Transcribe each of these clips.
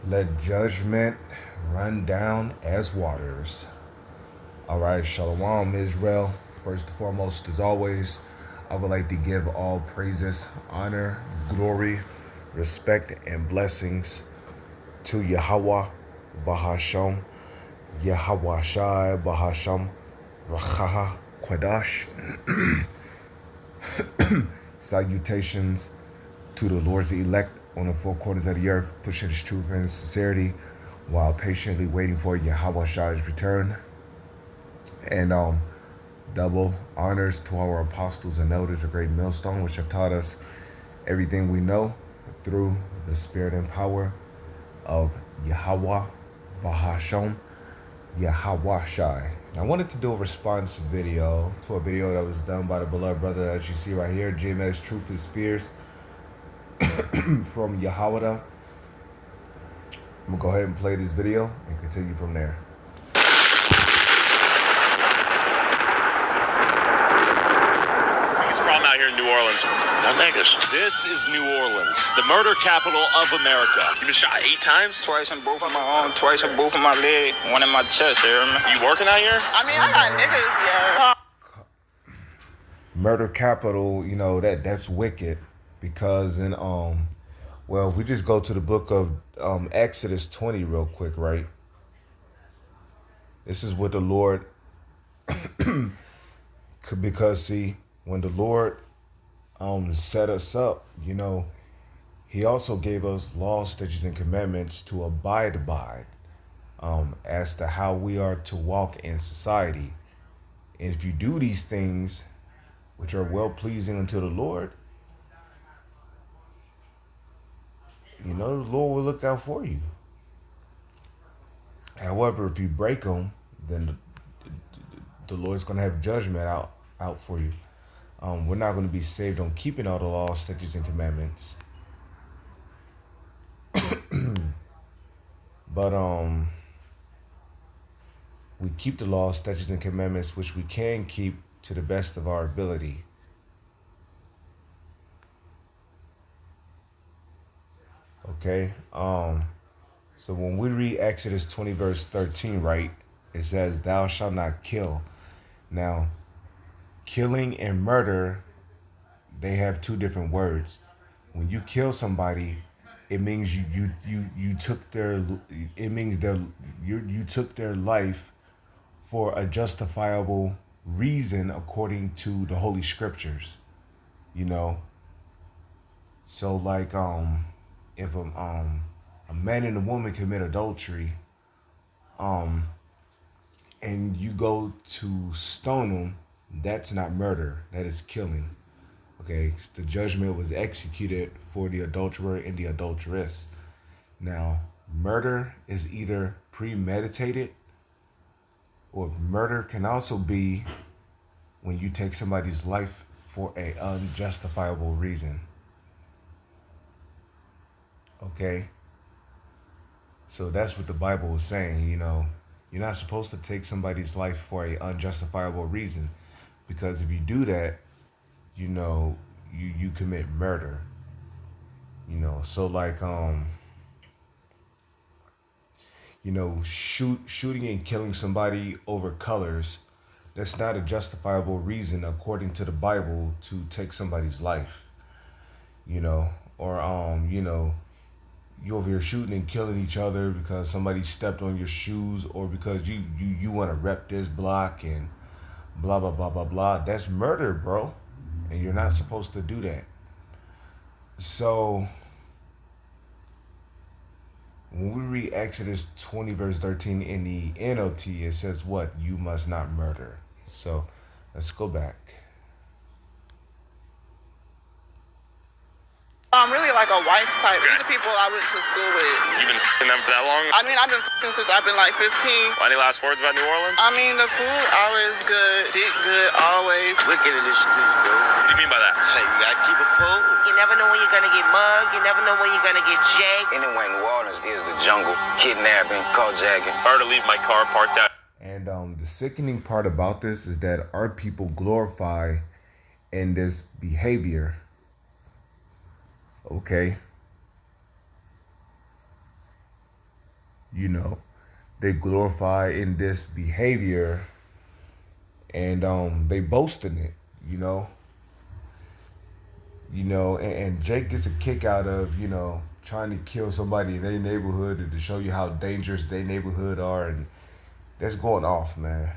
Let judgment run down as waters. All right, Shalom, Israel. First and foremost, as always, I would like to give all praises, honor, glory, respect, and blessings to Yahweh, Bahasham, Yahweh Shai, Bahasham, Rachaha, Quadash. Salutations to the Lord's elect on the four quarters of the earth, pushing his truth and sincerity while patiently waiting for Yahweh Shai's return. And double honors to our apostles and elders of Great Millstone, which have taught us everything we know through the spirit and power of Yahweh Bahasham, Yahweh Shai. And I wanted to do a response video to a video that was done by the beloved brother, as you see right here, JMS Truth is Fierce from Yahweh. I'm gonna go ahead and play this video and continue from there. Biggest problem out here in New Orleans. Not niggas. This is New Orleans, the murder capital of America. You've been shot 8 times? Twice in both of my arm, twice in both of my leg, one in my chest, you hear me? You working out here? I mean, I got niggas, yeah. Murder capital, you know, that's wicked, because in well, if we just go to the book of Exodus 20 real quick, right? This is what the Lord because see, when the Lord set us up, you know, he also gave us laws, statutes, and commandments to abide by as to how we are to walk in society. And if you do these things which are well pleasing unto the Lord, you know, the Lord will look out for you. However, if you break them, then the Lord's going to have judgment out for you. We're not going to be saved on keeping all the laws, statutes, and commandments. But we keep the laws, statutes, and commandments, which we can keep to the best of our ability. Okay. So when we read Exodus 20 verse 13, right, it says, "Thou shalt not kill." Now, killing and murder, they have two different words. When you kill somebody, it means you took their, it means you took their life for a justifiable reason according to the Holy Scriptures. You know. So like if a man and a woman commit adultery, and you go to stone them, that's not murder, that is killing. Okay, the judgment was executed for the adulterer and the adulteress. Now, murder is either premeditated, or murder can also be when you take somebody's life for an unjustifiable reason. Okay? So that's what the Bible is saying, you know. You're not supposed to take somebody's life for an unjustifiable reason, because if you do that, you know, you commit murder. You know, so like you know, shooting and killing somebody over colors, that's not a justifiable reason according to the Bible to take somebody's life. You know, or you know, you over here shooting and killing each other because somebody stepped on your shoes, or because you want to rep this block and blah blah blah blah blah. That's murder, bro, and you're not supposed to do that. So when we read Exodus 20 verse 13 in the NOT, it says what? You must not murder. So let's go back. I'm really like a wife type. These are people I went to school with. You've been f***ing them for that long? I mean, I've been f***ing since I've been like 15. Any last words about New Orleans? I mean, the food always good, dick good, always. Wicked in the streets, bro. What do you mean by that? Hey, you gotta keep it cool. You never know when you're gonna get mugged. You never know when you're gonna get jacked. Anyway, New Orleans is the jungle. Kidnapping, carjacking. If I were to leave my car parked out. And the sickening part about this is that our people glorify in this behavior. Okay. you know, they glorify in this behavior, and they boast in it, you know. And Jake gets a kick out of, trying to kill somebody in their neighborhood and to show you how dangerous their neighborhood are, and that's going off, man.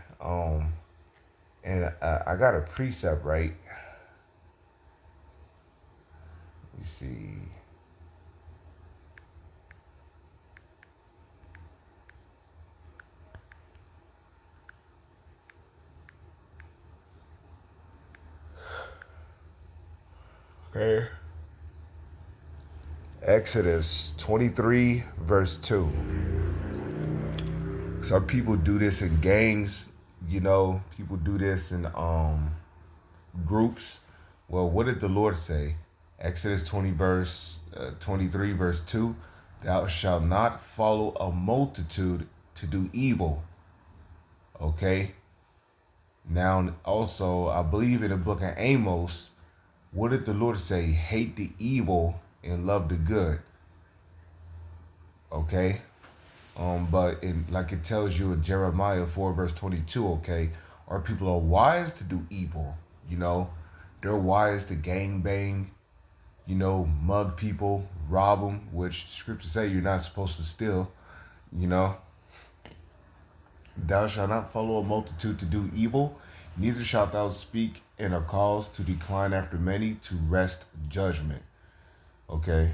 And I got a precept, right? Let me see. Okay. Exodus 23, verse 2. Some people do this in gangs, people do this in groups. Well, what did the Lord say? Exodus 23, verse 2. Thou shalt not follow a multitude to do evil. Okay? Now, also, I believe in the book of Amos, what did the Lord say? Hate the evil and love the good. Okay? But like it tells you in Jeremiah 4, verse 22, okay, our people are wise to do evil, They're wise to gangbang, mug people, rob them, which scriptures say you're not supposed to steal, Thou shalt not follow a multitude to do evil, neither shalt thou speak in a cause to decline after many, to wrest judgment. Okay?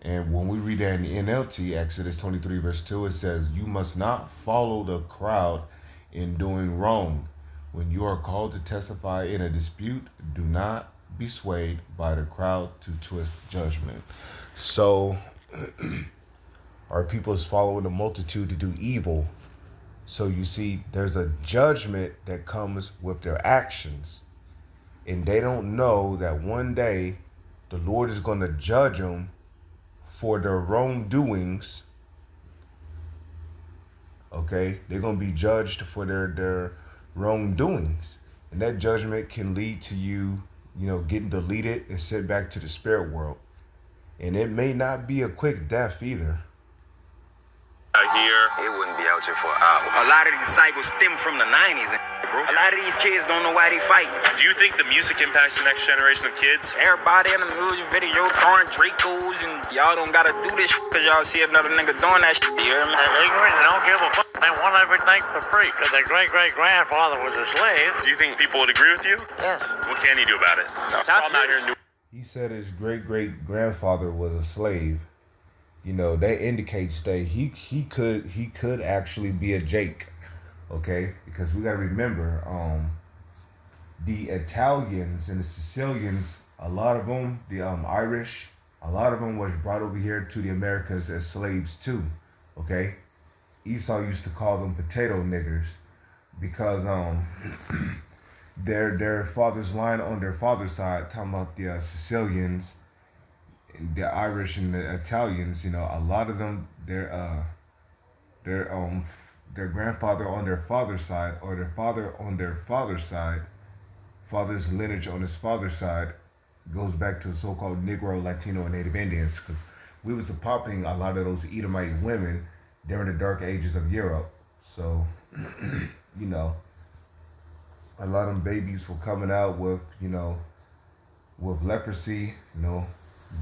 And when we read that in the NLT, Exodus 23, verse 2, it says, you must not follow the crowd in doing wrong. When you are called to testify in a dispute, do not be swayed by the crowd to twist judgment. So, our people is following the multitude to do evil. So you see, there's a judgment that comes with their actions. And they don't know that one day the Lord is going to judge them for their wrongdoings. Okay? They're going to be judged for their wrongdoings. And that judgment can lead to you, getting deleted and sent back to the spirit world. And it may not be a quick death either. Here. It wouldn't be out here for an hour. A lot of these cycles stem from the 90s, bro. A lot of these kids don't know why they fighting. Do you think the music impacts the next generation of kids? Everybody in the music video throwing Dracos, and y'all don't gotta do this because y'all see another nigga doing that shit. You hear me? They're ignorant and don't give a fuck. They want everything for free because their great-great-grandfather was a slave. Do you think people would agree with you? Yes. What can you do about it? I'm out here in New He said his great-great-grandfather was a slave. That indicates that he could actually be a Jake, okay? Because we gotta remember, the Italians and the Sicilians, a lot of them, the Irish, a lot of them was brought over here to the Americas as slaves too, okay? Esau used to call them potato niggers because their father's line on their father's side, talking about the Sicilians, the Irish and the Italians, a lot of them, their grandfather on their father's side, or their father on their father's side, father's lineage on his father's side, goes back to the so-called Negro, Latino, and Native Indians, because we was popping a lot of those Edomite women during the dark ages of Europe. So, a lot of them babies were coming out with, with leprosy,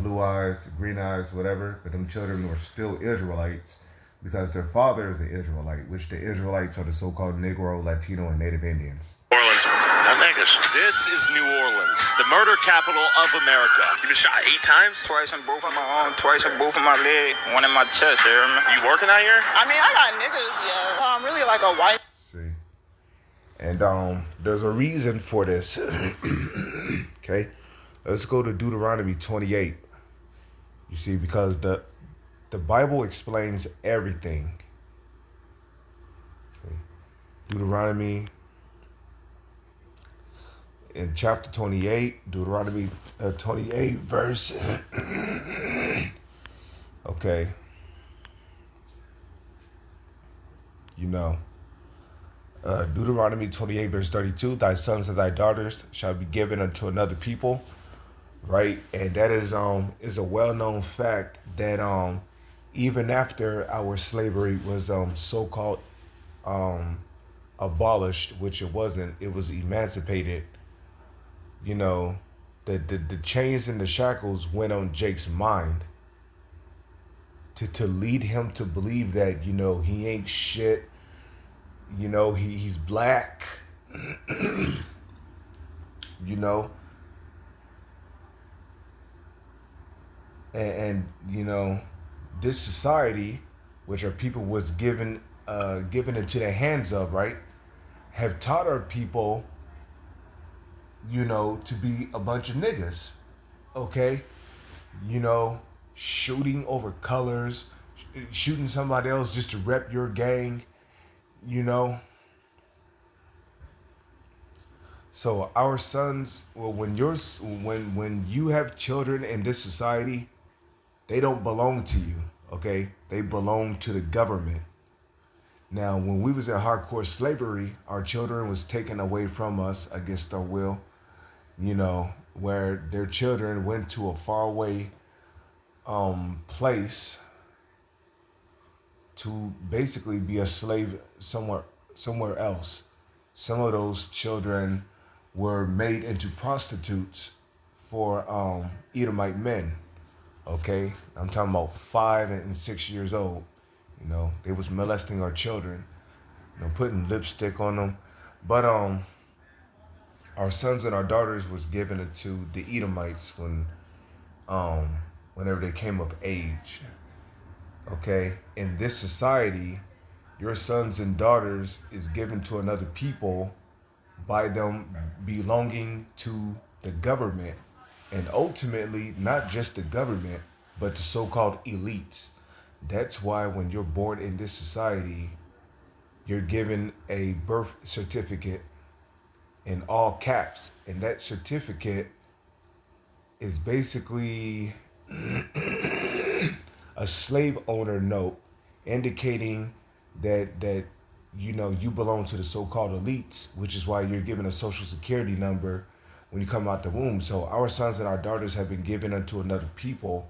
blue eyes, green eyes, whatever, but them children were still Israelites because their father is an Israelite, which the Israelites are the so-called Negro, Latino, and Native Indians. Orleans. The niggas. This is New Orleans, the murder capital of America. You've been shot 8 times? Twice in both of my arm, twice in both of my leg, one in my chest. You hear me? You working out here? I mean, I got niggas. Yeah, I'm really like a white. See, and there's a reason for this. Okay. Let's go to Deuteronomy 28. You see, because the Bible explains everything. Okay. Deuteronomy in chapter 28, Deuteronomy 28 verse. Okay. Deuteronomy 28 verse 32, thy sons and thy daughters shall be given unto another people. Right, and that is a well-known fact that even after our slavery was so-called abolished, which it wasn't, it was emancipated, you know, the chains and the shackles went on Jake's mind to lead him to believe that, you know, he ain't shit, you know, he's black, you know, and you know, this society, which our people was given into the hands of, right, have taught our people, you know, to be a bunch of niggas, okay, you know, shooting over colors, shooting somebody else just to rep your gang, you know. So our sons, well, when you have children in this society, they don't belong to you, okay? They belong to the government. Now, when we was in hardcore slavery, our children was taken away from us against our will, you know, where their children went to a faraway place to basically be a slave somewhere else. Some of those children were made into prostitutes for Edomite men. Okay, I'm talking about 5 and 6 years old. You know, they was molesting our children, you know, putting lipstick on them. But our sons and our daughters was given it to the Edomites whenever they came of age. Okay, in this society, your sons and daughters is given to another people by them belonging to the government, and ultimately not just the government, but the so-called elites. That's why when you're born in this society, you're given a birth certificate in all caps, and that certificate is basically a slave owner note indicating that you know you belong to the so-called elites, which is why you're given a social security number when you come out the womb. So our sons and our daughters have been given unto another people,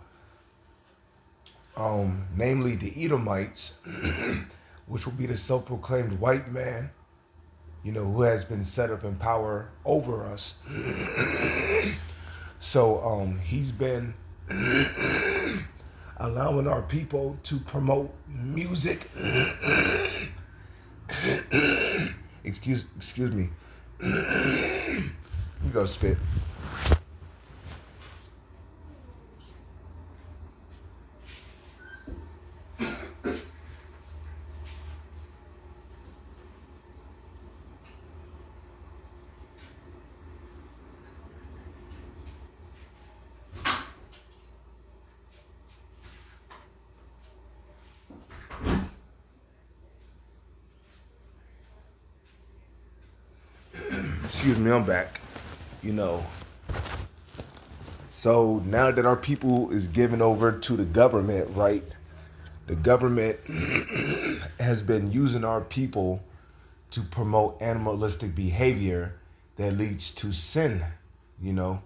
namely the Edomites, which will be the self-proclaimed white man, you know, who has been set up in power over us. So he's been allowing our people to promote music. Excuse me. You go spit. Excuse me, I'm back. You know, so now that our people is given over to the government, right? The government has been using our people to promote animalistic behavior that leads to sin, you know.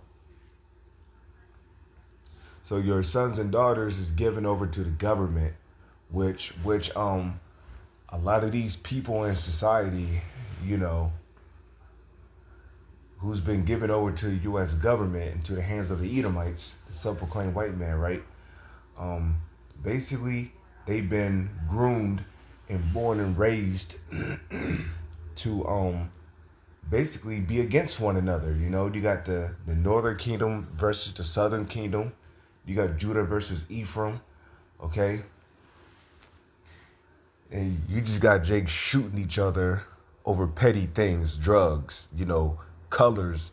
So your sons and daughters is given over to the government, which a lot of these people in society, you know, who's been given over to the U.S. government into the hands of the Edomites, the self-proclaimed white man, right? Basically, they've been groomed and born and raised to basically be against one another. You know, you got the northern kingdom versus the southern kingdom. You got Judah versus Ephraim, okay? And you just got Jake shooting each other over petty things, drugs, you know, colors,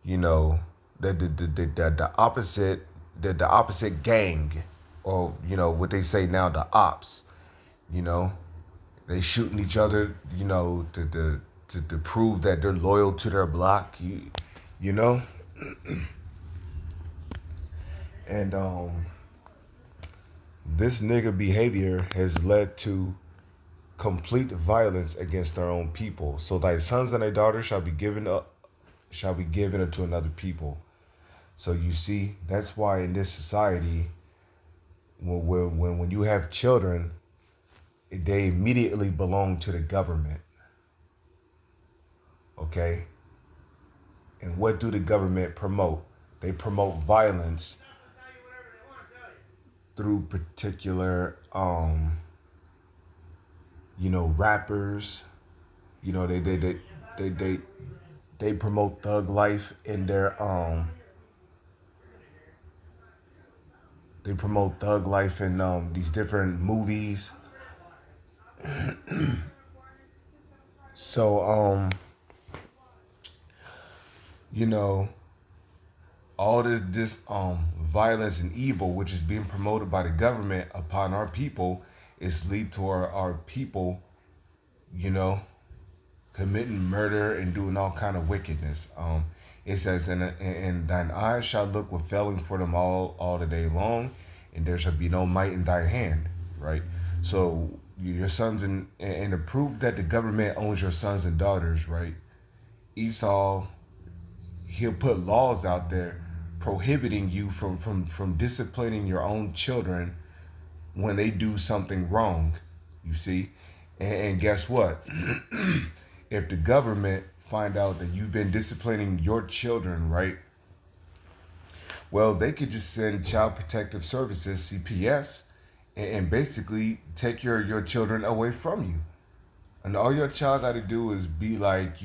you know, the opposite gang, or you know what they say now, the ops, you know, they shooting each other, you know, to prove that they're loyal to their block, you know, and this nigga behavior has led to complete violence against our own people. So thy sons and thy daughters shall be given unto another people. So you see, that's why in this society, when you have children, they immediately belong to the government. Okay? And what do the government promote? They promote violence through particular, rappers. They promote thug life in their They promote thug life in these different movies. So all this violence and evil which is being promoted by the government upon our people is lead to our people, committing murder and doing all kind of wickedness. It says, and thine eyes shall look with failing for them all the day long, and there shall be no might in thy hand, right? So your sons and the proof that the government owns your sons and daughters, right? Esau, he'll put laws out there prohibiting you from disciplining your own children when they do something wrong, you see? And guess what? If the government find out that you've been disciplining your children, right? Well, they could just send Child Protective Services, CPS, and basically take your children away from you. And all your child got to do is be like,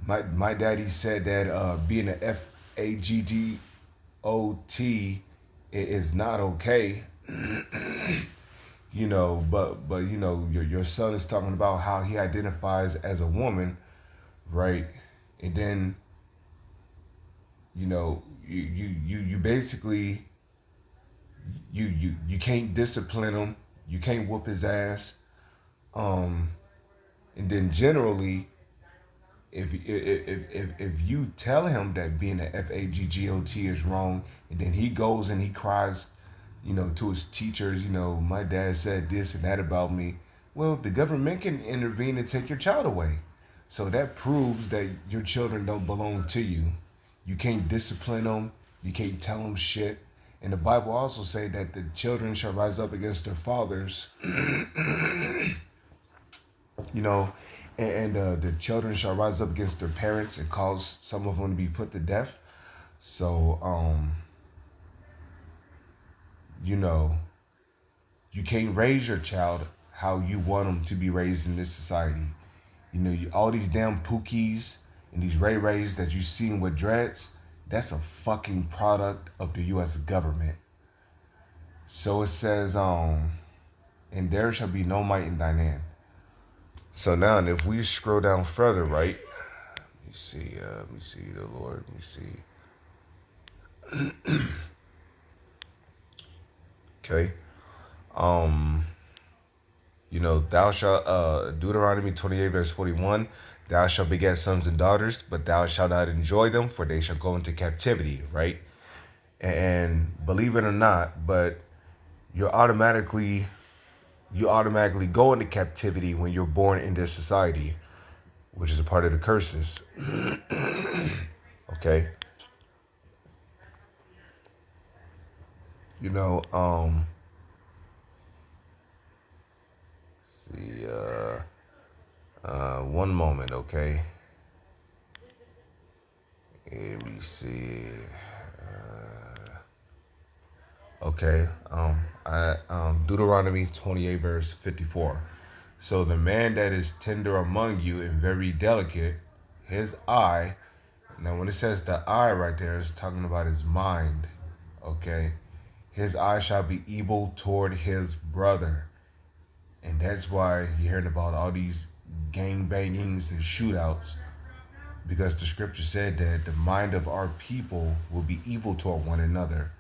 my daddy said that being an FAGGOT is not okay. But your son is talking about how he identifies as a woman, right? And then you basically you can't discipline him, you can't whoop his ass, and then generally if you tell him that being an FAGGOT is wrong, and then he goes and he cries, to his teachers, my dad said this and that about me. Well, the government can intervene and take your child away. So that proves that your children don't belong to you. You can't discipline them. You can't tell them shit. And the Bible also say that the children shall rise up against their fathers. And the children shall rise up against their parents and cause some of them to be put to death. So, you can't raise your child how you want them to be raised in this society. All these damn Pookies and these Ray Rays that you seen with dreads, that's a fucking product of the U.S. government. So it says, and there shall be no might in thine hand. So now, and if we scroll down further, right? Let me see the Lord. Let me see. Okay. Thou shalt, Deuteronomy 28 verse 41, thou shalt beget sons and daughters, but thou shalt not enjoy them, for they shall go into captivity, right? And believe it or not, but you automatically go into captivity when you're born in this society, which is a part of the curses. Okay. One moment, okay. Let me see. Okay. Deuteronomy 28 verse 54. So the man that is tender among you and very delicate, his eye. Now, when it says the eye right there, it's talking about his mind. Okay. His eye shall be evil toward his brother. And that's why you're hearing about all these gang bangings and shootouts. Because the scripture said that the mind of our people will be evil toward one another,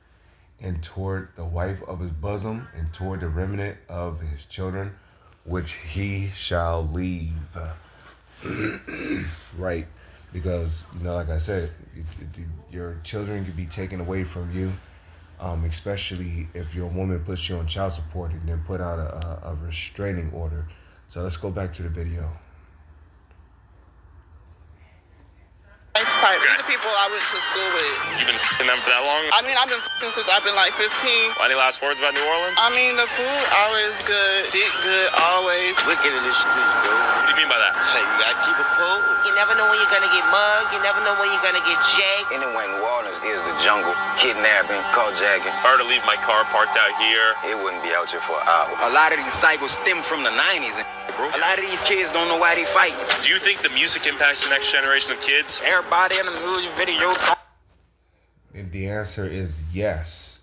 and toward the wife of his bosom, and toward the remnant of his children, which he shall leave. Right. Because, like I said, your children could be taken away from you. Especially if your woman puts you on child support and then put out a restraining order. So let's go back to the video. These are people people I went to school with. You've been f***ing them for that long? I mean, I've been f***ing since I've been like 15. Any last words about New Orleans? I mean, the food always good, dick good always. Wicked in the streets, bro. What do you mean by that? Hey, you gotta keep it cool. You never know when you're gonna get mugged. You never know when you're gonna get jacked. Anyway, New Orleans is the jungle. Kidnapping, carjacking. If I were to leave my car parked out here, It wouldn't be out here for an hour. A lot of these cycles stem from the 90s, bro. A lot of these kids don't know why they fighting. do you think the music impacts the next generation of kids? Everybody in the music video. And the answer is yes.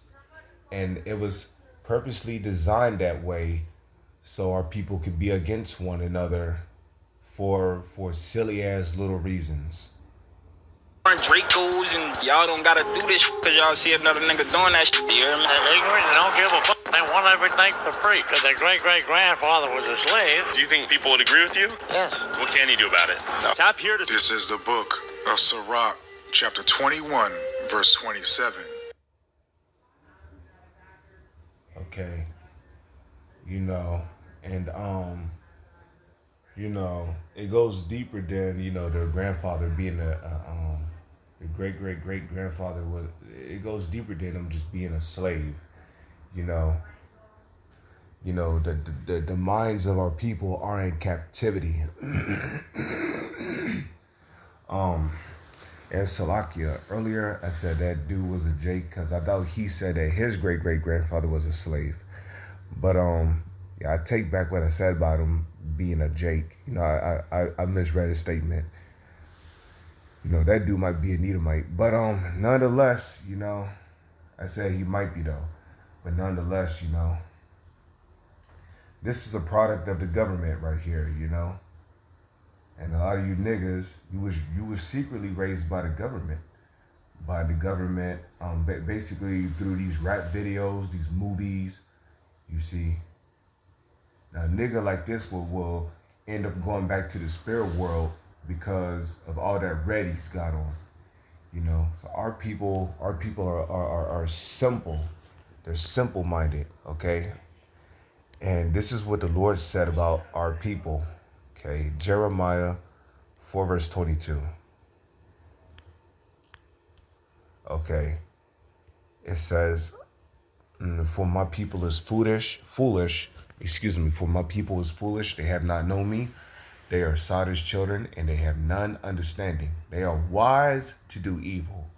And it was purposely designed that way so our people could be against one another for silly ass little reasons. Dracos and y'all don't gotta do this because y'all see another nigga doing that shit. You hear me? They're ignorant and don't give a fuck. They want everything for free because their great-great-grandfather was a slave. Do you think people would agree with you? Yes. What can you do about it? Tap here to... This is the book of Sirach, chapter 21, verse 27. Okay. You know, and it goes deeper than, their grandfather being the great grandfather was. It goes deeper than them just being a slave. The minds of our people are in captivity. And Salakia, earlier I said that dude was a Jake because I thought he said that his great-great-grandfather was a slave. But I take back what I said about him being a Jake. I misread his statement. That dude might be an Edomite. But nonetheless, I said he might be though. But nonetheless, this is a product of the government right here, And a lot of you niggas, you was secretly raised by the government. Basically through these rap videos, these movies, you see. Now, a nigga like this will end up going back to the spirit world because of all that red he's got on. So our people are simple. They're simple-minded, okay? And this is what the Lord said about our people. Okay, Jeremiah 4 verse 22. Okay, it says, for my people is foolish, for my people is foolish, they have not known me. They are Sadir's children, and they have none understanding. They are wise to do evil,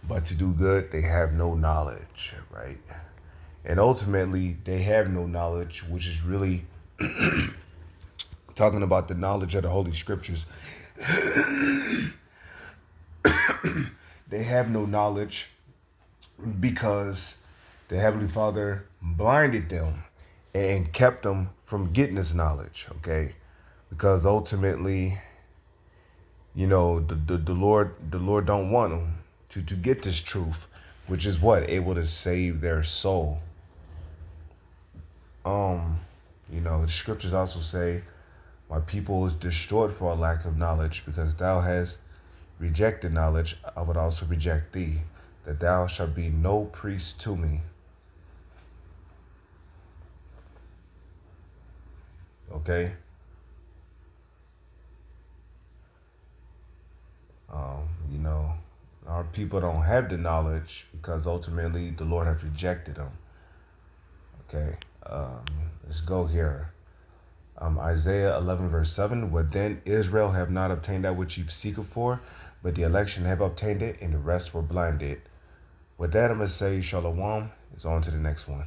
but to do good they have no knowledge, right? And ultimately, they have no knowledge, which is really talking about the knowledge of the Holy Scriptures. They have no knowledge because the Heavenly Father blinded them and kept them from getting this knowledge, okay? Because ultimately, the Lord don't want them to get this truth, which is what? Able to save their soul. The scriptures also say, my people is destroyed for a lack of knowledge, because thou hast rejected knowledge, I would also reject thee, that thou shalt be no priest to me. Okay? Our people don't have the knowledge because ultimately the Lord has rejected them. Okay? Let's go here. Isaiah 11 verse 7, what then Israel have not obtained that which ye seeketh for, but the election have obtained it, and the rest were blinded. With that, I'm going to say Shalom. It's on to the next one.